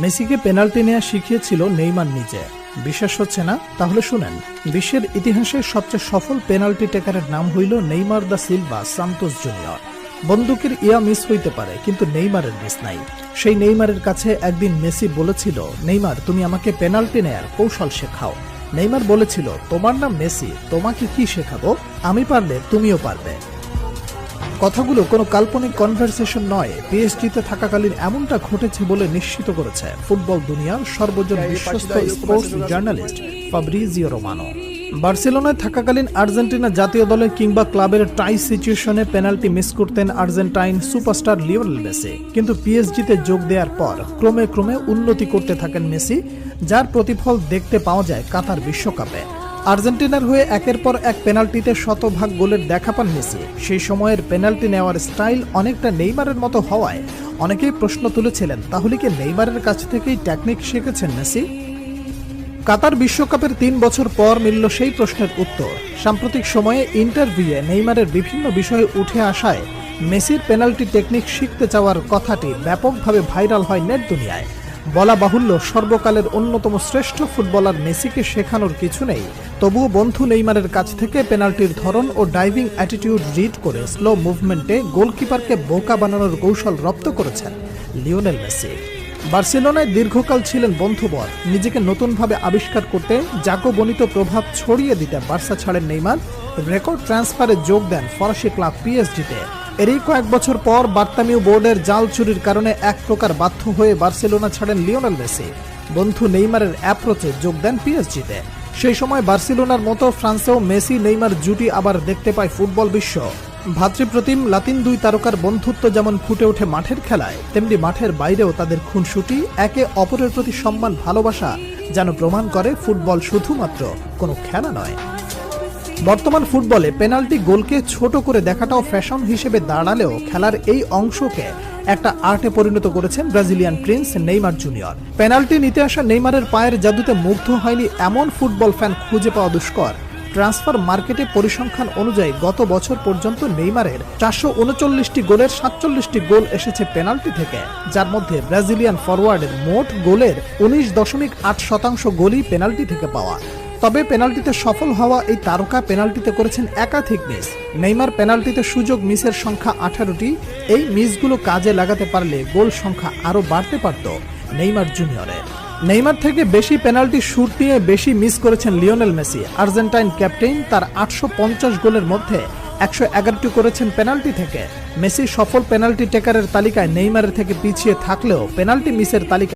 মেসিকে পেনাল্টি নেওয়া শিখিয়েছিল নেইমার নিজে। বিশ্বাস হচ্ছে না? তাহলে শুনেন। বিশ্বের ইতিহাসে সবচেয়ে সফল পেনাল্টি টেকারের নাম হইল Neymar da Silva Santos junior. বন্দুকের ইয়া মিস হইতে পারে, কিন্তু নেইমারের মিস নাই। সেই নেইমারের কাছে একদিন মেসি বলেছিল, নেইমার তুমি আমাকে পেনাল্টি নেয়ার কৌশল শেখাও। নেইমার বলেছিল, তোমার নাম মেসি, তোমাকে কি শেখাবো? আমি পারলে তুমিও পারবে। কথাগুলো কোনো কাল্পনিক কনভারসেশন নয়, পিএসজিতে থাকাকালীন এমনটা ঘটেছে বলে নিশ্চিত করেছে ফুটবল দুনিয়ার সর্বজন বিশ্বস্ত স্পোর্টস জার্নালিস্ট ফাব্রিজিও রোমানো। বার্সেলোনায় থাকাকালীন আর্জেন্টিনা জাতীয় দলে কিংবা ক্লাবের টাই সিচুয়েশনে পেনাল্টি মিস করতেন আর্জেন্টাইন সুপারস্টার লিওনেল মেসি। কিন্তু পিএসজিতে যোগ দেওয়ার পর ক্রমে ক্রমে উন্নতি করতে থাকেন মেসি, যার প্রতিফল দেখতে পাওয়া যায় কাতার বিশ্বকাপে। আর্জেন্টিনার হয়ে একের পর এক পেনাল্টিতে শতভাগ গোলের দেখা পান মেসি। সেই সময়ের পেনাল্টি নেওয়ার স্টাইল অনেকটা নেইমারের মতো হওয়ায় অনেকেই প্রশ্ন তুলেছিলেন, তাহলে কি নেইমারের কাছ থেকেই টেকনিক শিখেছেন মেসি? কাতার বিশ্বকাপের 3 বছর পর মিলল সেই প্রশ্নের উত্তর। সাম্প্রতিক সময়ে ইন্টারভিউয়ে নেইমারের বিভিন্ন বিষয়ে উঠে আসায় মেসির পেনাল্টি টেকনিক শিখতে চাওয়ার কথাটি ব্যাপকভাবে ভাইরাল হয় নেট দুনিয়ায়। বলা বাহুল্য, সর্বকালের অন্যতম শ্রেষ্ঠ ফুটবলার মেসিকে শেখানোর কিছু নেই, তবুও বন্ধু নেইমারের কাছ থেকে পেনাল্টির ধরন ও ডাইভিং অ্যাটিটিউড রিড করে স্লো মুভমেন্টে গোলকিপারকে বোকা বানানোর কৌশল রপ্ত করেছেন লিওনেল মেসি। বার্সেলোনায় দীর্ঘকাল ছিলেন বন্ধুবর। নিজেকে নতুনভাবে আবিষ্কার করতে, জাকবনিত প্রভাব ছড়িয়ে দিতে বার্সা ছাড়েন নেইমার। রেকর্ড ট্রান্সফারে যোগ দেন ফরাসি ক্লাব পিএসজিতে। এরই কয়েক বছর পর বার্তামিউ বোর্ডের জাল চুরির কারণে এক প্রকার বাধ্য হয়ে বার্সেলোনা ছাড়েন লিওনেল মেসি। বন্ধু নেইমারের অ্যাপ্রোচে যোগ দেন পিএসজিতে। সেই সময় বার্সেলোনার মতো ফ্রান্সেও মেসি নেইমার জুটি আবার দেখতে পায় ফুটবল বিশ্ব। ভাতৃপ্রতিম লাতিন দুই তারকার বন্ধুত্ব যেমন ফুটে ওঠে মাঠের খেলায়, তেমনি মাঠের বাইরেও তাদের খুনসুটি, একে অপরের প্রতি সম্মান, ভালোবাসা যেন প্রমাণ করে ফুটবল শুধুমাত্র কোনো খেলা নয়। বর্তমান ফুটবলে পেনাল্টি গোলকে ছোট করে দেখাটাও ফ্যাশন হিসেবে দাঁড়ালেও খেলার এই অংশকে একটা আর্টে পরিণত করেছেন Brazilian Prince Neymar junior. Penalty নিতে আসা নেইমারের পায়ের জাদুতে মুগ্ধ হয়নি এমন ফুটবল ফ্যান খুঁজে পাওয়া দুষ্কর। ট্রান্সফার মার্কেটে পরিসংখ্যান অনুযায়ী গত বছর পর্যন্ত নেইমারের 439টি গোলের 47টি গোল এসেছে পেনাল্টি থেকে, যার মধ্যে ব্রাজিলিয়ান ফরওয়ার্ডের মোট গোলের 19.8% গোলই পেনাল্টি থেকে পাওয়া। তবে পেনাল্টিতে সফল হওয়া এই তারকা পেনাল্টিতে করেছেন একাধিক মিস। নেইমার পেনাল্টিতে সুযোগ মিসের সংখ্যা 18টি। এই মিসগুলো কাজে লাগাতে পারলে গোল সংখ্যা আরও বাড়তে পারত নেইমার জুনিয়রের। নেইমার থেকে বেশি পেনাল্টি শুট নিয়ে বেশি মিস করেছেন লিওনেল মেসি। আর্জেন্টাইন ক্যাপ্টেন তার 850 গোলের মধ্যে 111টি করেছেন পেনাল্টি থেকে। মেসি সফল পেনাল্টি টেকারের তালিকায় নেইমারের থেকে পিছিয়ে থাকলেও পেনাল্টি মিসের তালিকা